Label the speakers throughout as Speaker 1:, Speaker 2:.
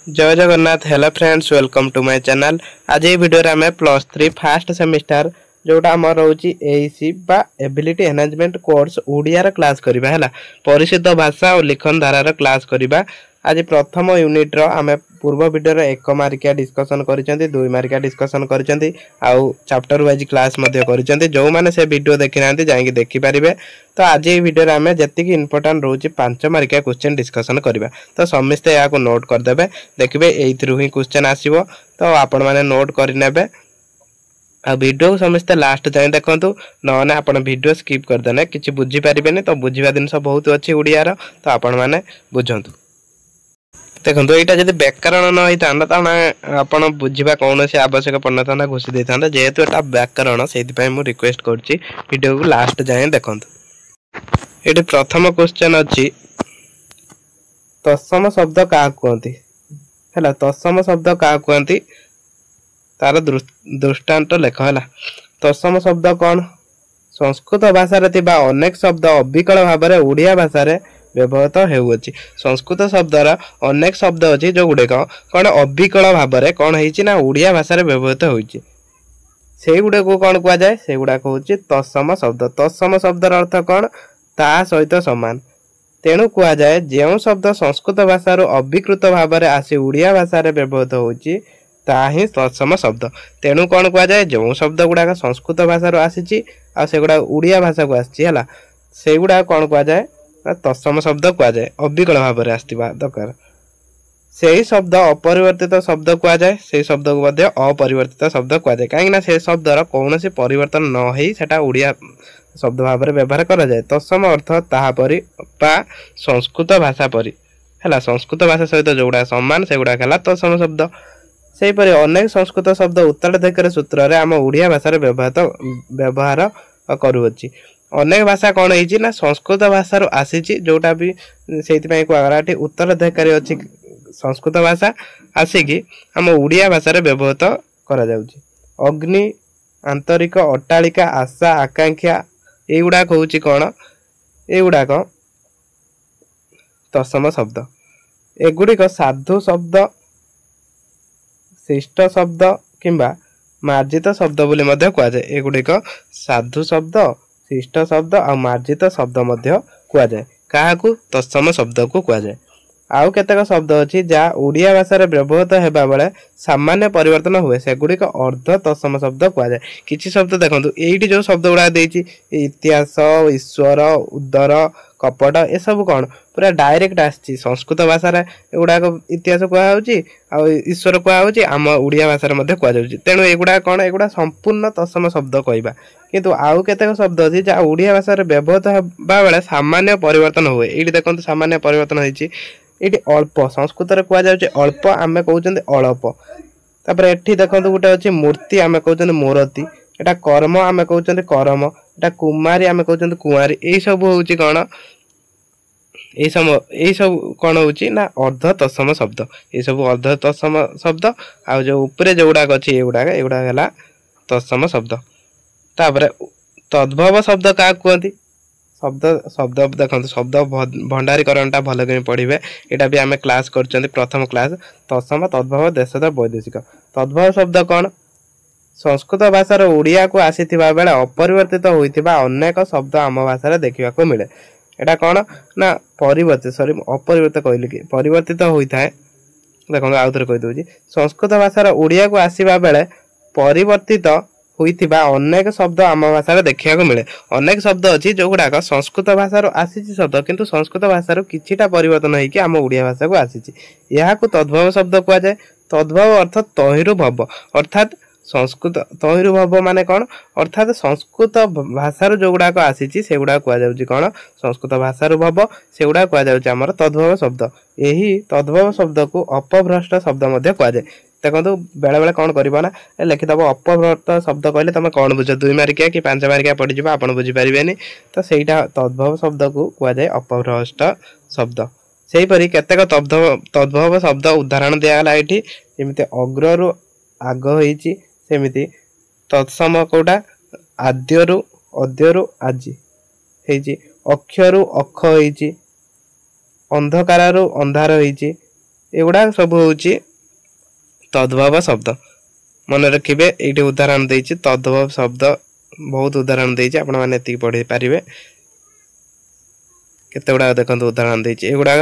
Speaker 1: जय Jagannath. Hello friends, welcome to my channel. आज ये वीडियो रे हमें +3 फर्स्ट सेमिस्टर जोटा आम रोची एईसी बा एबिलिटी एनहांसमेंट कोर्स ओडिया रा क्लास करबा हैला। परिचित भाषा और लिखन धारा रा क्लास करबा। आज प्रथम यूनिट रो आमे पूर्व वीडियो रे 1 मार्किया डिस्कशन करिसेंती, 2 मार्किया डिस्कशन करिसेंती आउ चैप्टर वाइज क्लास मध्ये करिसेंती। जो माने से वीडियो देखि नांती जाई देखि पारिबे। तो आज ये वीडियो रे आमे जति इंपोर्टेंट रोची 5 मार्किया क्वेश्चन डिस्कशन करबा। तो समस्त या को नोट कर देबे, देखिबे एइथरु ही क्वेश्चन आसीबो। तो आपण माने नोट करि नेबे आ वीडियो समस्त लास्ट जाए देखंतु, नने आपण वीडियो स्किप कर देने किछि बुझी पारिबेनी। तो बुझिबा दिन सब बहुत अछि ओडिया रो, तो आपण माने बुझंतु। देखो यहाँ जब व्याकरण न होता ताना आप बुझा कौन से आवश्यक पड़ता घोषी देता, जेहेतु एटा व्याकरण से रिक्वेस्ट करुच्ची वीडियो को लास्ट जाए देखो। ये प्रथम क्वेश्चन अच्छी, तत्सम शब्द क्या कहती है? तत्सम शब्द क्या कहती तार दृष्टांत लेख है। तत्सम शब्द कौन? संस्कृत भाषा अनेक शब्द अविकल भाव में ओडिया भाषा व्यवहृत होउछि। संस्कृत शब्दर अनेक शब्द अच्छी जो गुड़े कौन अविकल भाव में कौन है ओडिया भाषा व्यवहृत होइछि। से गुड़े को कौन कह जाए? से गुड़ाक हूँ तत्सम शब्द। तत्सम शब्दर अर्थ कौन? ता सहित समान। तेणु कह जाए जो शब्द संस्कृत भाषा अविकृत भाव में आसी ओडिया भाषा व्यवहृत होइछि ता ही तत्सम शब्द। तेणु कौन कह जाए? जो शब्द गुड़ाक संस्कृत भाषा आसी से गुड़ा ओडिया भाषा को आसी से गुड़ा कौन कह जाए? तत्सम शब्द कह जाए। अविकल भाव में आसवा दरकार से शब्द अपरिवर्तित शब्द कह जाए। से शब्द को अपरिवर्तित शब्द कह जाए कहीं से शब्दर कौन सी परिवर्तन न हो सेटा ओडिया शब्द भाव में व्यवहार करा जाए। तत्सम अर्थ तापरी बा संस्कृत भाषा परी है। संस्कृत भाषा सहित जोड़ा समान से गुड़ाक है तत्सम शब्द। से अनेक संस्कृत शब्द उत्तराधिकार सूत्र में आम ओडिया भाषा व्यवहार करुच्ची। अनेक भाषा कौन है ना संस्कृत भाषा आसी जोटा भी से उत्तराधिकारी अच्छी संस्कृत भाषा आसिकी आम ओडिया भाषा व्यवहृत करा जाउची। अग्नि, आंतरिक, अट्टालिका, आशा, आकांक्षा एगुड़ाक हूँ कौन? एगुड़ाक तत्सम शब्द। एगुड़िक साधु शब्द, शिष्ट शब्द किंबा मार्जित शब्द बोली मध्य कह जाए। एगुड़िक साधु शब्द, शिष्ट शब्द आ मार्जित शब्द मध्य कह जाए। क्या तत्सम शब्द को कह जाए। आउ केतेक शब्द अच्छी जहाँ ओडिया भाषा व्यवहृत होगा बेले सामान्य परिवर्तन हुए से गुड़िक अर्ध तत्सम शब्द कह जाए। किसी शब्द देखो ये जो शब्द गुड़ा इतिहास, ईश्वर, उदर, कपट ए सब कौन पूरा डायरेक्ट आसी संस्कृत भाषा एगुड़ाक इतिहास कहूँ ईश्वर कहूँ आम ओडिया भाषा कहुच्छी। तेणु एगुड़ा कौन एगुड़ा संपूर्ण तत्सम शब्द कहवा। किंतु आउ केतेक शब्द अच्छी जहाँ ओडिया भाषा व्यवहृत होगा बेले सामान्य परिवर्तन हुए। ये देखो सामान्य परिवर्तन होती ये अल्प संस्कृत कह जाए अल्प आम कहते अल्प। तापर एठी देखो गोटे अच्छी मूर्ति आम कहते मूर्ति, एटा कर्म आम कहते कर्म, एटा कुमारी आम कहते कुमारी। यही सब हूँ कौन यही सब कौन हूँ ना अर्ध तत्सम शब्द। ये सब अर्ध तत्सम शब्द आ जो उपरे जो गुड़ाक अच्छी एगुड़ाक है तत्सम शब्द। तापर तद्भव शब्द क्या कहती? शब्द शब्द देखो शब्द भंडारीकरणटा भल कि पढ़े। यहाँ भी आम क्लास कर प्रथम क्लास तत्सम, तद्भव, देशज, वैदेशिक। तद्भव शब्द कौन? संस्कृत भाषार ओडिया को आसीथिबा बेले अपरिवर्तित होइथिबा अनेक शब्द आम भाषा देखा को मिले। यहाँ कौन ना परिवर्तित अपरिवर्तित कहली कि परिवर्तित होता है। देखो आउ थे कहीदे संस्कृत भाषार ओडिया को आसवा बेले परिवर्तित होइथिबा अनेक शब्द आम भाषा देखा मिले। अनेक शब्द अच्छी जो गुड़ाक संस्कृत भाषा आसी शब्द किंतु संस्कृत भाषार किछिटा परिवर्तन होइकि आम ओडिया भाषा को आसी। यहाँ तद्भव शब्द कह जाए। तद्भव अर्थ तहिर्भव अर्थात संस्कृत तहिर्भव माने कौन? अर्थात संस्कृत भाषार जो गुड़ाक आसी से गुड़ा कह कौन संस्कृत भाषार भव से गुड़ा कह आमर तद्भव शब्द। यही तद्भव शब्द को अपभ्रष्ट शब्द कह जाए। देखो बेले बेले कौन कर लिखिदब अपभ्रष्ट शब्द कहले तुम कौन बुझ 2 मार्किया कि 5 मार्किया पड़ज आप बुझीपारे। तो सहीटा तद्भव शब्द को कह जाए अपभ्रष्ट शब्द। से हीपरि केतेक तद्भव शब्द उदाहरण दिगला ये जमी अग्रु आग होमिति तत्सम कौटा आद्यरु अद्यरु आज अक्षरु अक्ष हो अंधकारु अंधार हो एगुड़ा सब होची तद्भव शब्द मन रखिए ये उदाहरण देछि तद्भव शब्द बहुत उदाहरण देछि आपण माने एति पढ़ी पारिबे केते गुडा देखंतु उदाहरण देछि एगुडा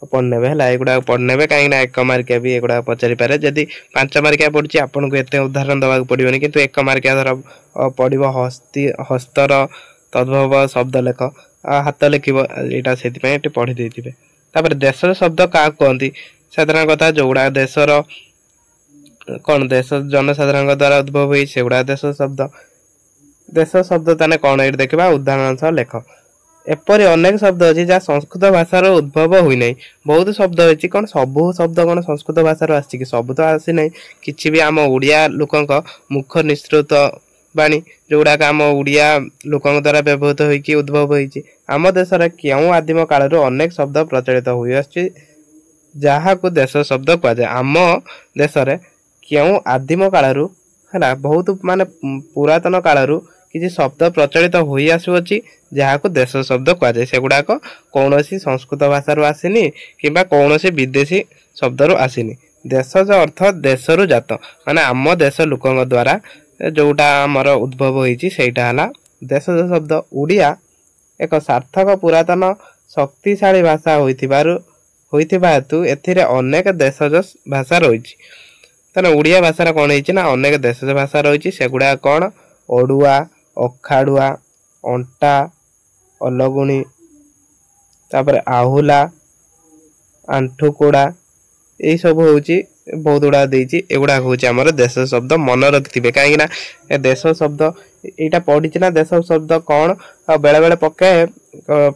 Speaker 1: पढ़ने है एगुड़ा पढ़ने कहीं एक मार्किया भी एगुड़ा पचारि पारे जदि 5 मार्किया पड़ी आपको एत उदाहरण दवाक पड़ोनी किंतु 1 मार्किया धर पड़ो हस्तर तद्भव शब्द लेख हाथ लिख यहाँ से पढ़ी देते तापर देश शब्द क्या कहती साधारण कथा जोगुड़ा देशर कौन देश जनसाधारण द्वारा उद्भव हुई से गुड़ा देश शब्द ताने कौन ये देखा उदाहरण सह लेख एपरी अनेक शब्द अच्छी जहाँ संस्कृत भाषार उद्भव हुई ना बहुत शब्द अच्छी कौन सबू शब्द कौन संस्कृत भाषार आसी सब तो आसी ना कि भी आम ओडिया लोकों मुख निश्रुत बाणी जोगुड़ाक आम ओडिया लोकों द्वारा व्यवहृत होगी उद्भव होती आम देश क्यों आदिम काल अनेक शब्द प्रचलित हुई आसछि जहाँ को देश शब्द कहुए आम देश क्यों आदिम कालू है बहुत माने पुरातन कालू किसी शब्द प्रचलित हो आसुअछि जहाँ को देश शब्द कहुए से गुड़ाक कौन संस्कृत भाषार आसीनी कि कौन विदेशी शब्द आसीनी देश अर्थ देशरु जात माने आम देश लोकों द्वारा जोटा आमर उद्भव होती है देश शब्द ओडिया एक सार्थक पुरातन शक्तिशाली भाषा होइथिबा हेतु एथिरे अनेक देशज भाषा रही तेना ओडिया भाषार कौन है अनेक देशज भाषा रही से गुड़ा कौन ओडुआ अखाड़ुआ अंटा अलगुणी तापर आहुला आंठुकोड़ा यही सब हूँ बहुत गुड़ा देती एगुड़ा हूँ आमर देश शब्द मन रखिथे कहीं देश शब्द यहाँ पढ़ी ना देश शब्द कौन बेले बेले पकाए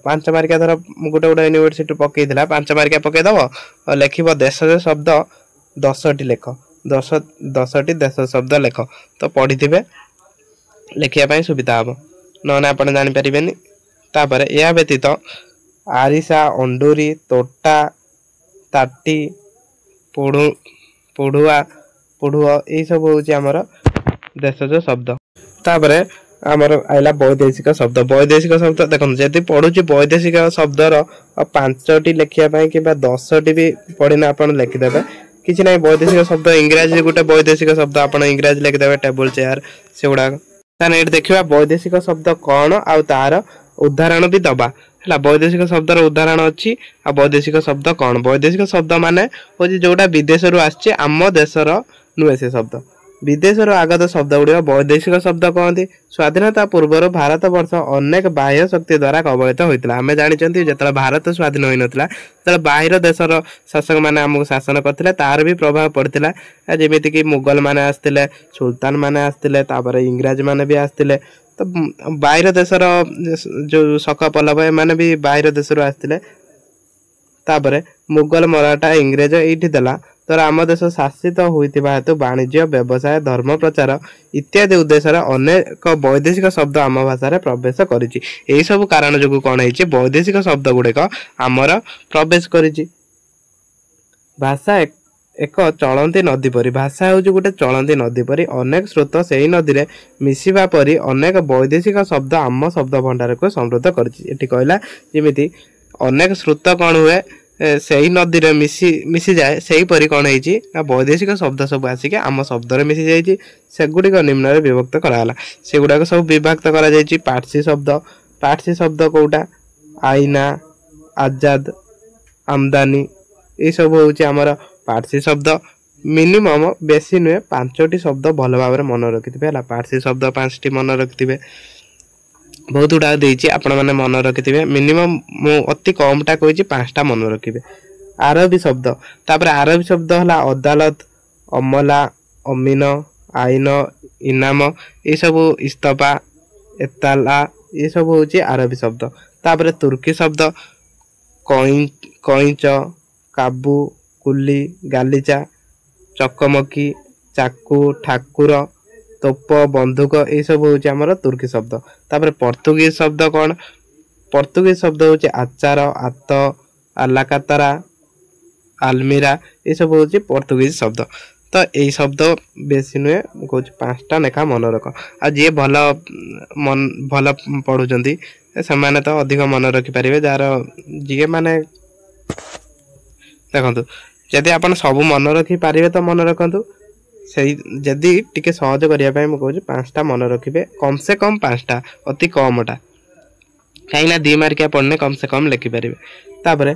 Speaker 1: 5 मार्किया धर गोटे गोटे यूनिवर्सिटी पकईला 5 मार्किया पकईदब लिख देश शब्द 10टी लेख 10टी देश शब्द लेख तो पढ़ी थे लिखा सुविधा हम ना आप जानीपारे तापर यह व्यतीत आरिसा अंडूरी तोटा ताटी पुढ़ुआ यही सब हूँ आमर देशज शब्द तापर आमर आइला वैदेशिक शब्द देखो जदि पढ़ुची वैदेशिक शब्दर 5टी लिखापी कि 10टी भी पढ़ना आप लिखिदेवे किसी ना वैदेशिक शब्द इंग्राजी गोटे वैदेशिक शब्द आप इंग्राजी लिखिदेवे टेबल चेयर से गुड़ाक ये देखा वैदेशिक शब्द कौन आ तार उदाहरण भी दबा है वैदेशिक शब्दर उदाहरण अच्छी आ वैदेशिक शब्द कौन वैदेशिक शब्द माने हूँ जोटा विदेश आसचे आम देशर नुहे से शब्द विदेश आगत शब्द गुड़िक वैदेशिक शब्द कहते स्वाधीनता पूर्व भारत वर्ष अनेक बाह्य शक्ति द्वारा कबलित होता आम जानते जो भारत स्वाधीन हो नाला जो बाहर देशर शासक मैंने आमको शासन करते तार भी प्रभाव पड़ता जमीक मुगल मैंने आसते सुल्तान मैंने आसते इंग्राज मैंने भी आसते तो बाहर देशर जो शक पल्लव एमाने भी बाहर देश आसते तापर मुगल मराठा इंग्रेज ये देला तो आम देश शासित होता हेतु वाणिज्य व्यवसाय धर्म प्रचार इत्यादि उद्देश्य अनेक वैदेशिक शब्द आम भाषा प्रवेश करिछि एही सब कारण जो कौन है वैदेशिक शब्द गुड़िक आमर प्रवेश करिछि भाषा एक चलती नदी परी भाषा हूँ गोटे चलती नदी परी अनेक स्रोत से ही नदी में मिसिबा परी अनेक वैदेशिक शब्द आम शब्द भंडार को समृद्ध करिछि कहला जमीती अनेक स्रोत कौन हुए से ही नदी में मिसी जाए से ही परी कौन है वैदेशिक शब्द सब आसिक आम शब्द मिसी जाइए सेगुड़िक निम्न विभक्त कराला से गुड़ाक सब विभक्त करा जाइछि पार्सी शब्द कौटा आईना आजाद आमदानी ये सब हूँ आमर पार्सी शब्द मिनिमम बेसी नुहे 5टी शब्द भल भाव मन रखिथे है पार्सी शब्द 5टी मन रखिथे बहुत गुड़ा देती आपण मैंने मन रखिथे मिनिमम मु अति कमटा कही 5टा मन रखिए आरबी शब्द तापर आरबी शब्द है अदालत अमला अमीन आईन इनाम ये सब इस्तफा एताला ये सब हूँ आरबी शब्द तापर तुर्की शब्द कईच काबू कुली गालीचा चकमकी चाकू ठाकुर तोप बंदूक ये सब हूँ आमर तुर्की शब्द तापर पोर्तुगीज शब्द कौन पोर्तुगीज शब्द हूँ आचार आत आलाकातारा आलमीरा ये सब हूँ पोर्तुगीज शब्द तो यही शब्द बेसी नुहे कौच 5टा लेखा मन रख आ जी भल पढ़ुंट से तो अधिक मन रखिपारे जार जी माने देखो जदि आपण सब मन रखी पारे तो मन रखु से जदि टिके सहज करने मुझे 5टा मन रखिए कम से कम 5टा अति कमटा कहीं 2 मार्किया पढ़ने कम से कम लिखिपारे। तापर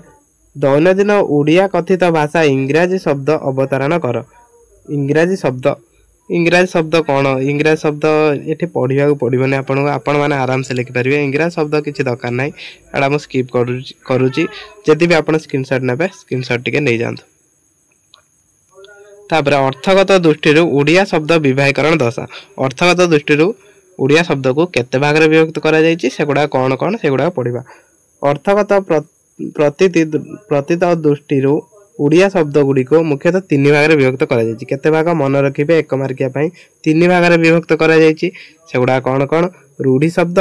Speaker 1: दैनंदिन ओडिया कथित भाषा इंग्राजी शब्द अवतारण कर। इंग्राजी शब्द कौन इंग्राजी शब्द ये पढ़ा पड़ोनी आपण मैंने आराम से लिखिपारे। इंग्राजी शब्द किसी दरकार ना एटा मुझे स्किप करुच्ची जदि भी आप स्क्रीनशॉट ने स्क्रीनशॉट टिके नहीं जातु। तापर अर्थगत दृष्टि ओडिया शब्द विभागीकरण दशा। अर्थगत दृष्टि ओडिया शब्द को केते भाग में विभक्त करा कौन कौन से गुड़ा पढ़ा। अर्थगत प्रतीत दृष्टि ओडिया शब्द गुड़िक मुख्यतः 3 भाग में विभक्त करते भाग मन रखिए 1 मार्किया 3 भाग में विभक्त करा कौन कौन रूढ़ी शब्द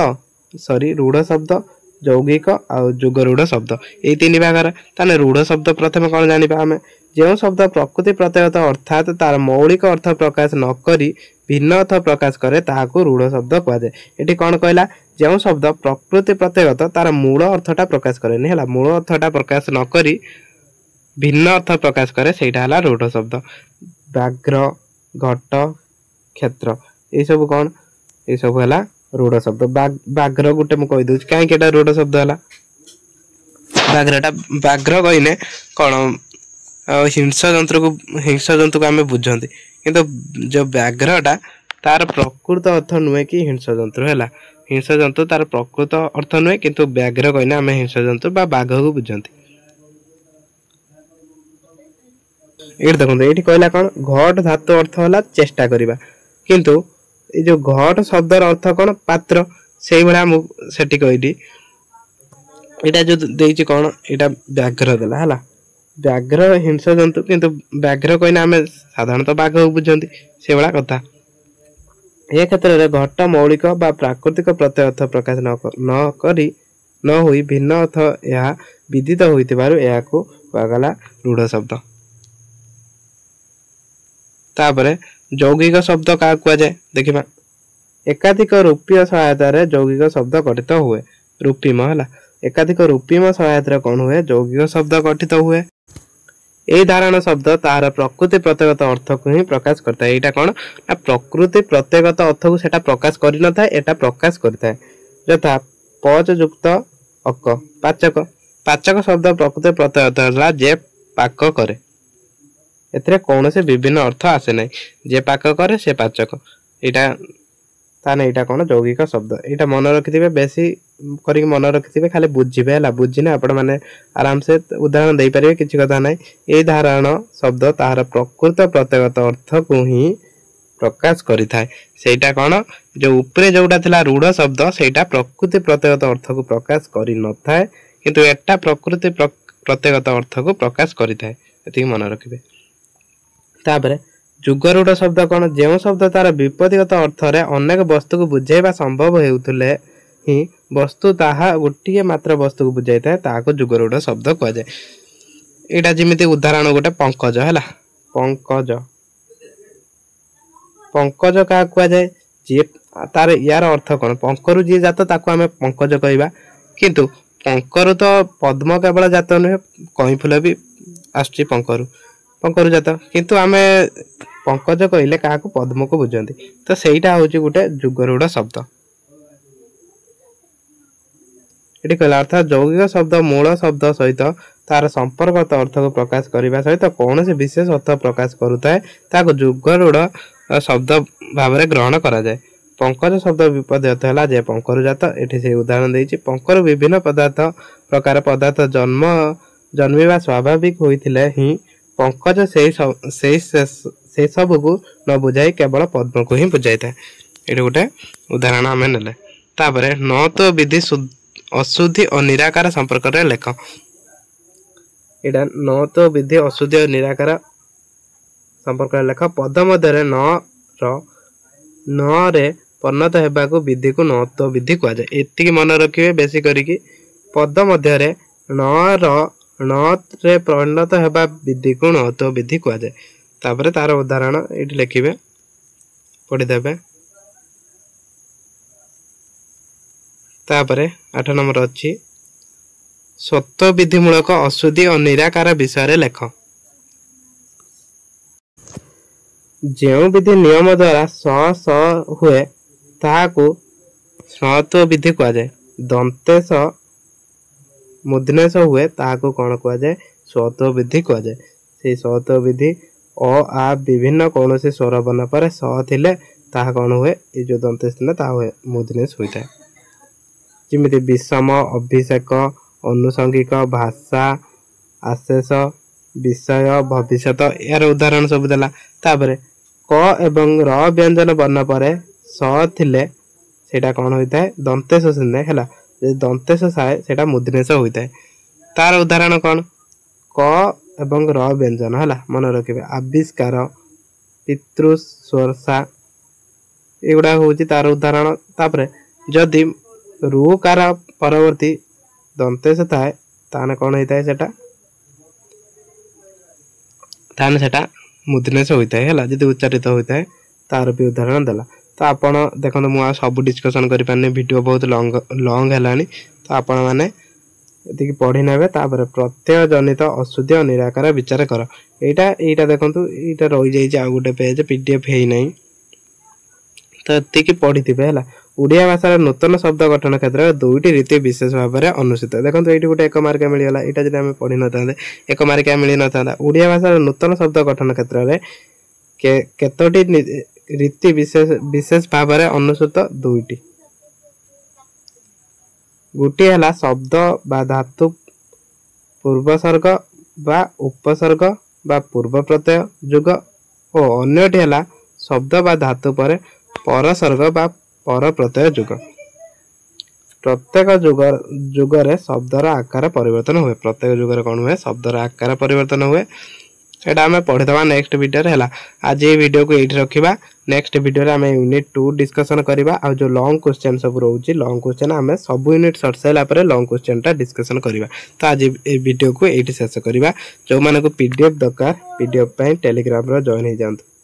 Speaker 1: रूढ़ शब्द यौगिक आउ जुगरूढ़ शब्द ये 3 भाग। ताने रूढ़ शब्द प्रथम कौन जानिबा आमे जो शब्द प्रकृति प्रत्ययत अर्थात तार मौलिक अर्थ प्रकाश न करी भिन्न अर्थ प्रकाश करे ताहाको रूढ़ शब्द कहुए। ये कौन कहला जो शब्द प्रकृति प्रत्ययत तार मूल अर्थटा प्रकाश करे नहीं है मूल अर्थटा प्रकाश न करी भिन्न अर्थ प्रकाश करे सेटा हला रूढ़ शब्द। व्याघ्र घट क्षेत्र ये सब कौन ये सब है रूढ़ शब्द। व्याघ्र गोटे मुझे कहीदे कहीं रूढ़ शब्द है व्याघ्रटा व्याघ्र कहने कौन हिंस जंतु को आम बुझती किंतु जो व्याघ्रटा तार प्रकृत अर्थ नुहे कि हिंस जंतु है हिंस जंतु तार प्रकृत अर्थ नुहे किंतु व्याघ्र कहने आम हिंस जंतु बाघ को बुझती। ये देखो ये कहला कौन घट धातु अर्थ है चेष्टा करवा किंतु ये जो घट शब्दर अर्थ कौन पात्र से भाया से कही यहाँ जो देती कौन यहाँ व्याघ्र देला है व्याघ्र हिंस जंतु किंतु व्याघ्र कहना आम साधारणतः बाघ को बुझती से भाया कथा। यह क्षेत्र में घट मौलिक बा प्राकृतिक प्रत्यय अर्थ प्रकाश न करी न हुई भिन्न अर्थ यह विदित होइतिबारु को कहगला रूढ़ शब्द। तापर यौगिक शब्द क्या कहुए देखा एकाधिक रूपीय सहायतार यौगिक शब्द गठित हुए। रूपीम है एकाधिक रूपीम सहायतार कौन हुए यौगिक शब्द गठित हुए। यही धारण शब्द तार प्रकृति प्रत्ययगत अर्थ को ही प्रकाश करता है। यहाँ कौन ना प्रकृति प्रत्ययगत अर्थ को सेटा प्रकाश कर न था एटा प्रकाश करता है। यथा पच युक्त अक पाचक पाचक शब्द प्रकृति प्रत्ययगत है जे पाक करे एथिरे कौन से विभिन्न अर्थ आसे ना जे पाक करे से पाचक यहाँ ताने यहाँ कौन यौगिक शब्द यहाँ मन रखिथे बेसी कर मन रखिथे खाली बुझे है बुझीने आपण मैंने आराम से उदाहरण दे पारे किसी कथा ना ये धारण शब्द तार प्रकृत प्रत्ययगत अर्थ को ही प्रकाश करिथाय। सेटा कौन जो उपरे जोटा थिला रूढ़ शब्द सेटा प्रकृति प्रत्ययगत अर्थ को प्रकाश करि न थाए किंतु एटा प्रकृति प्रत्ययगत अर्थ को प्रकाश करिथाय एति मन रखिबे। तापर जुगरूढ़ शब्द कौन जो शब्द तार विपत्तिगत अर्थ रे अनेक वस्तु को बुझाइबा संभव हेउथले ही वस्तु ताहा गोटे मात्र वस्तु को बुझाई थाए ताको जुगरूढ़ शब्द कह जाए। यहाँ जमी उदाहरण गोटे पंकज है पंकज पंकज क्या कहुए जी तार यार अर्थ कौन पंकरु जी जात ताको आम पंकज कहवा किंतु पंकरु तो पद्म केवल जात नुहे कई फूल भी आसुची पंकरु पंकरु जात किंतु आम पंकज कहले क्या पद्म को बुझती तो सहीटा हूँ गोटे जुगरूढ़ शब्द। ये कहला अर्थात यौगिक शब्द मूल शब्द सहित तार संपर्कगत अर्थ को प्रकाश करने सहित कौन से विशेष अर्थ प्रकाश करुए ताको जुगरूढ़ शब्द भाव में ग्रहण करा जाए। पंकज शब्द विपद अर्थ है जे पंकरु जात ये से उदाहरण देती पंकरु विभिन्न प्रकार पदार्थ जन्मिवा स्वाभाविक होइथिले ही पंकज से सब को न बुझाई केवल पद्म को ही बुझाई था। ये गोटे उदाहरण आम ने तापर न तो विधि अशुद्धि और निराकार संपर्क रे लेख। यहाँ न तो विधि अशुद्धि और निराकार संपर्क लेख पद मध्य न रे परिणत होगा विधि को न तो विधि कह जाए। एति मन रखिए बेसी करिकी पद मध्य न रे परिणत होगा विधि को न तो विधि कह जाए। तापर तार उदाहरण ये लिखे पढ़ीदे। तापर 8 नंबर अच्छी स्वत्व विधिमूलक अशुद्धि और निराकार विषय लेख। जो विधि नियम द्वारा स स हुए ताहाकू स्नत्व विधि कह जाए। दंतेश मूर्धनेश हुए ताहाकू कौन कह जाए स्वत्व विधि कह जाए। से स्वत्व विधि अ आ विभिन्न कौन से स्वर बन पर स थिले ताहा कौन हुए ये जो दंतेश थिले ताहा हुए मूर्धनेश होता है। जिमिति विषम अभिषेक अनुसंगिक भाषा आशेष विषय भविष्यत यार उदाहरण सब देला। तापरे क एवं र व्यंजन वर्ण पर स थिले सेटा कौन होता है दंतेश सिंधे है। दंतेश साए सेटा मूर्धनेश होता है। तार उदाहरण कौन क एवं र व्यंजन है मन रखिए आविष्कार पितृस्वर्षा एगुड़ा हूँ तार उदाहरण। तापरे जदि रुकार परवर्ती दंतेश थाए ताने कौन होता है सेटा ताने सेटा मूर्धनेश होता है जदि उच्चारित होता है तार भी उदाहरण देला। तो आपण देखो मुझे सब डिस्कसन कर पारे वीडियो बहुत लॉन्ग है तो आपण मैंने ये पढ़ी ने प्रत्यय जनित अशुद्धि और निराकार विचार कर यहाँ देखो यहाँ रही जाए गोटे पेज पीडीएफ है नहीं तो ये पढ़ी थे है। ओडिया भाषा नूतन शब्द गठन क्षेत्र में दुईटी रीति विशेष भाव में अनुष्ठित। देखो ये गोटे 1 मार्क मिलगला यहाँ जब आम पढ़ी न था 1 मार्क मिल न था। ओडिया भाषा नूतन शब्द गठन क्षेत्र में केतोटी रीति विशेष भाव में अनुसूत दुईटी गोटे है शब्द बा धातु पूर्वसर्ग बा उपसर्ग बा पूर्व प्रत्यय जुग और अन्यटी है शब्द बा धातु पर परसर्ग बा पर प्रत्यय जुग। प्रत्येक जुगरे शब्दर आकार परिवर्तन हुए। प्रत्येक जुगरे कौन हुए शब्दर आकार परिवर्तन हुए। एटा आम पढ़ीदबा नेक्स्ट वीडियो है। आज ये वीडियो को ये रखा। नेक्स्ट वीडियो आम यूनिट 2 डिस्कसन करवा। आ जो लॉन्ग क्वेश्चन सब रोचे लॉन्ग क्वेश्चन आम सब यूनिट सर सारा लॉन्ग क्वेश्चन टा डिस्कसन करवा। तो आज ये वीडियो को ये शेष करवा। जो मानक पीडीएफ दरकार पीडीएफ टेलीग्राम जॉइन हो जातु।